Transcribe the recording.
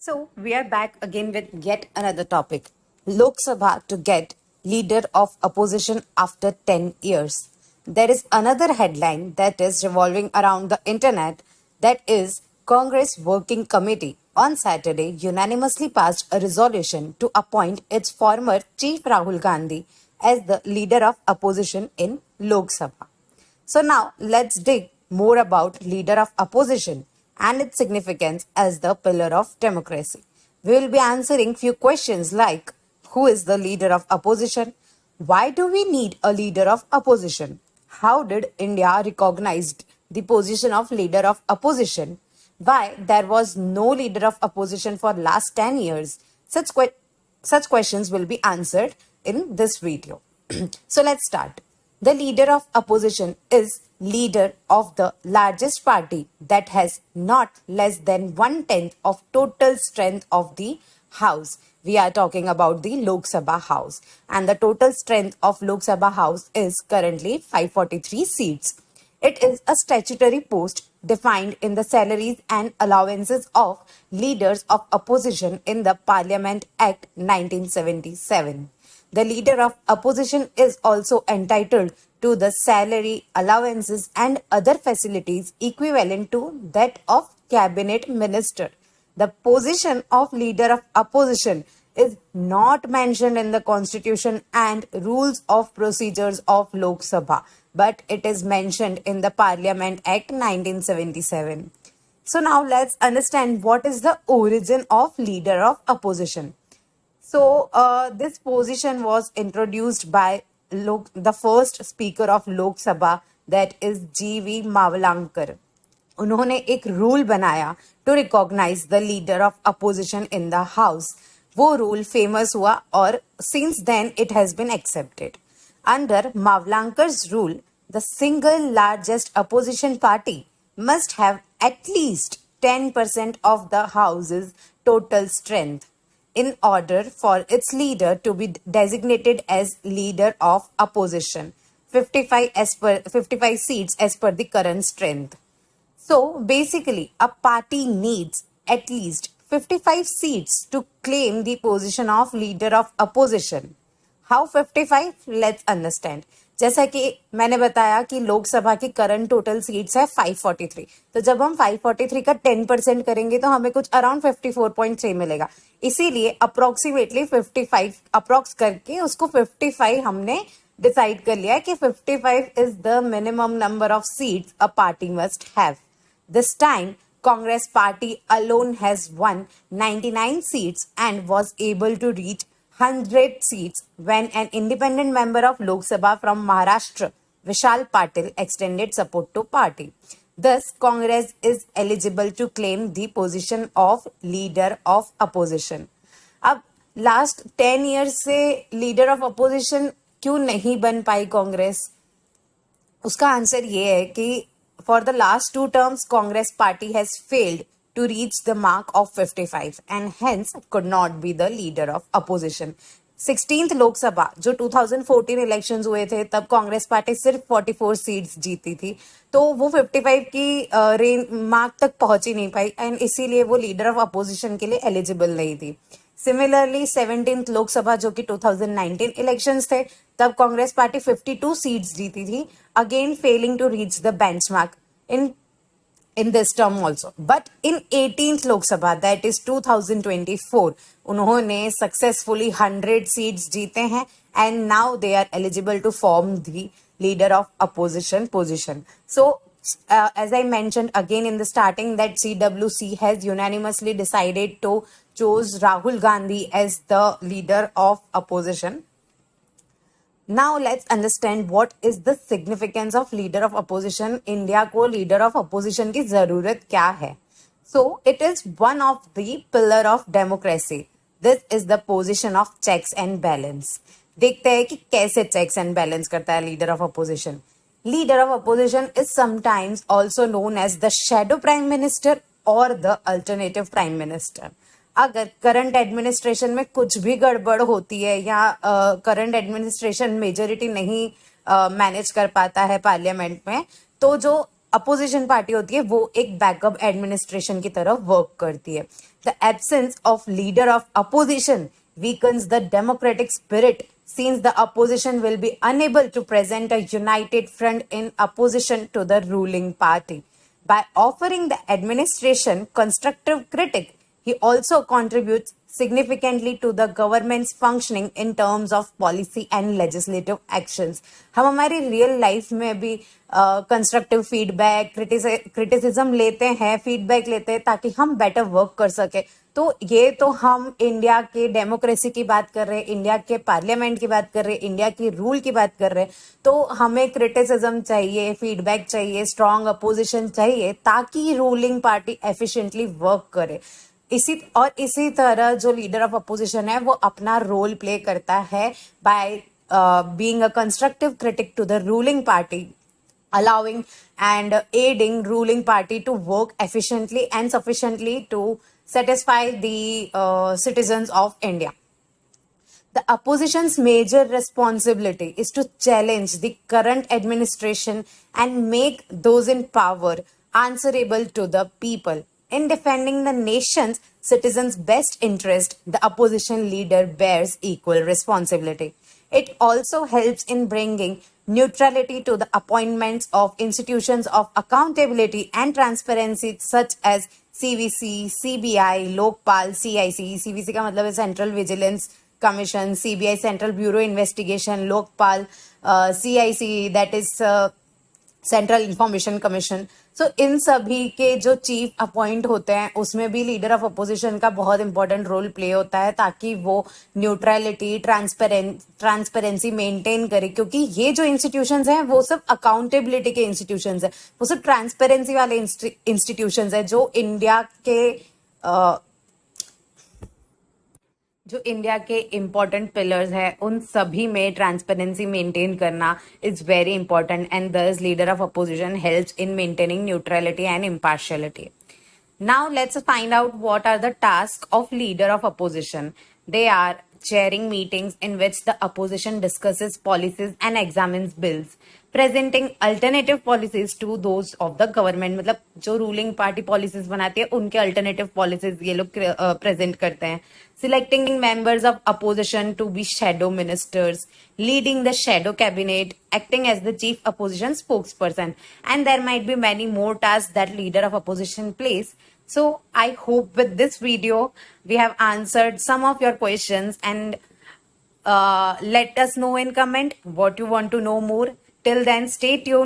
So we are back again with yet another topic. Lok Sabha to get leader of opposition after 10 years. There is another headline that is revolving around the internet, that is Congress Working Committee on Saturday unanimously passed a resolution to appoint its former chief Rahul Gandhi as the leader of opposition in Lok Sabha. So now let's dig more about leader of opposition and its significance as the pillar of democracy. We will be answering few questions like who is the leader of opposition? Why do we need a leader of opposition? How did India recognize the position of leader of opposition? Why there was no leader of opposition for last 10 years? Such questions will be answered in this video. So let's start. The leader of opposition is leader of the largest party that has not less than 1/10 of total strength of the house. We are talking about the Lok Sabha house, and the total strength of Lok Sabha house is currently 543 seats. It is a statutory post defined in the salaries and allowances of leaders of opposition in the Parliament Act 1977. The leader of opposition is also entitled to the salary, allowances, and other facilities equivalent to that of cabinet minister. The position of leader of opposition is not mentioned in the constitution and rules of procedures of Lok Sabha, but it is mentioned in the Parliament Act 1977. So now let's understand what is the origin of leader of opposition. So this position was introduced by the first speaker of Lok Sabha, that is G.V. Mavlankar. उन्होंने एक rule बनाया to recognise the leader of opposition in the house. वो rule famous हुआ और since then it has been accepted. Under Mavalankar's rule, the single largest opposition party must have at least 10% of the house's total strength in order for its leader to be designated as leader of opposition. 55 seats as per the current strength. So basically, a party needs at least 55 seats to claim the position of leader of opposition. How 55? Let's understand. जैसा कि मैंने बताया कि लोकसभा की current total seats है 543. तो जब हम 543 का 10% करेंगे तो हमें कुछ अराउंड 54.3 मिलेगा. इसीलिए अप्रोक्सीमेटली 55 अप्रोक्स करके उसको 55 हमने डिसाइड कर लिया कि 55 is the minimum number of seats a party must have. This time, Congress party alone has won 99 seats and was able to reach 100 seats when an independent member of Lok Sabha from Maharashtra, Vishal Patil, extended support to party. Thus, Congress is eligible to claim the position of leader of opposition. अब last 10 years से leader of opposition क्यों नहीं बन पाई कांग्रेस? उसका answer ये है कि for the last 2 terms, Congress party has failed to reach the mark of 55 and hence could not be the leader of opposition. 16th लोक सभा जो 2014 इलेक्शंस हुए थे तब कांग्रेस पार्टी सिर्फ 44 सीट्स जीती थी, तो वो 55 की रेंज मार्क तक पहुंच ही नहीं पाई एंड इसीलिए वो लीडर ऑफ अपोजिशन के लिए एलिजिबल नहीं थी. सिमिलरली 17th लोकसभा जो कि 2019 इलेक्शंस थे तब कांग्रेस पार्टी 52 सीट्स जीती थी, again failing to reach the benchmark in this term also. But in 18th Lok Sabha, that is 2024, उन्होंने successfully 100 seats जीते हैं and now they are eligible to form the leader of opposition position. So as I mentioned again in the starting, that CWC has unanimously decided to choose Rahul Gandhi as the leader of opposition. Now let's understand what is the significance of leader of opposition. India को leader of opposition की जरूरत क्या है? So it is one of the pillar of democracy. This is the position of checks and balance. देखते हैं कि कैसे checks and balance करता है leader of opposition. Leader of opposition is sometimes also known as the shadow prime minister or the alternative prime minister. अगर current administration में कुछ भी गड़बड़ होती है या करंट एडमिनिस्ट्रेशन मेजोरिटी नहीं मैनेज कर पाता है पार्लियामेंट में, तो जो अपोजिशन पार्टी होती है वो एक बैकअप एडमिनिस्ट्रेशन की तरफ वर्क करती है. The absence of leader of opposition weakens the democratic spirit since the opposition will be unable to present a united front in opposition to the ruling party. By offering the administration constructive critique, he also contributes significantly to the government's functioning in terms of policy and legislative actions. हम हमारी real life में भी constructive feedback criticism लेते हैं, feedback लेते हैं ताकि हम बेटर वर्क कर सके. तो ये तो हम इंडिया के डेमोक्रेसी की बात कर रहे हैं, इंडिया के पार्लियामेंट की बात कर रहे हैं, इंडिया की रूल की बात कर रहे हैं. तो हमें क्रिटिसिज्म चाहिए, फीडबैक चाहिए, स्ट्रांग अपोजिशन चाहिए ताकि रूलिंग पार्टी एफिशिएंटली वर्क करे. इसी तरह जो लीडर ऑफ अपोजिशन है वो अपना रोल प्ले करता है by being a constructive critic to the ruling party, allowing and aiding ruling party to work efficiently and sufficiently to satisfy the citizens of India. The opposition's major responsibility is to challenge the current administration and make those in power answerable to the people. In defending the nation's citizens' best interest, the opposition leader bears equal responsibility. It also helps in bringing neutrality to the appointments of institutions of accountability and transparency such as CVC, CBI, Lokpal, CIC. CVC का मतलब है Central Vigilance Commission, CBI Central Bureau Investigation, Lokpal, CIC that is central information commission. So इन सभी के जो chief appoint होते हैं उसमें भी लीडर ऑफ अपोजिशन का बहुत इंपॉर्टेंट रोल प्ले होता है ताकि वो न्यूट्रलिटी, ट्रांसपेरेंसी मेंटेन करे, क्योंकि ये जो इंस्टीट्यूशंस हैं वो सब अकाउंटेबिलिटी के इंस्टीट्यूशंस हैं, वो सब ट्रांसपेरेंसी वाले इंस्टीट्यूशंस हैं. जो इंडिया के इम्पोर्टेंट पिलर्स हैं उन सभी में ट्रांसपेरेंसी मेंटेन करना इज वेरी इंपॉर्टेंट एंड दस leader of opposition helps in maintaining neutrality and impartiality. Now let's find out what are the tasks of leader of opposition. They are chairing meetings in which the opposition discusses policies and examines bills, presenting alternative policies to those of the government. मतलब जो ruling party policies बनाती है उनके alternative policies ये लोग present करते हैं. Selecting members of opposition to be shadow ministers, leading the shadow cabinet, acting as the chief opposition spokesperson, and there might be many more tasks that leader of opposition plays. So I hope with this video we have answered some of your questions, and let us know in comment what you want to know more. Till then, stay tuned.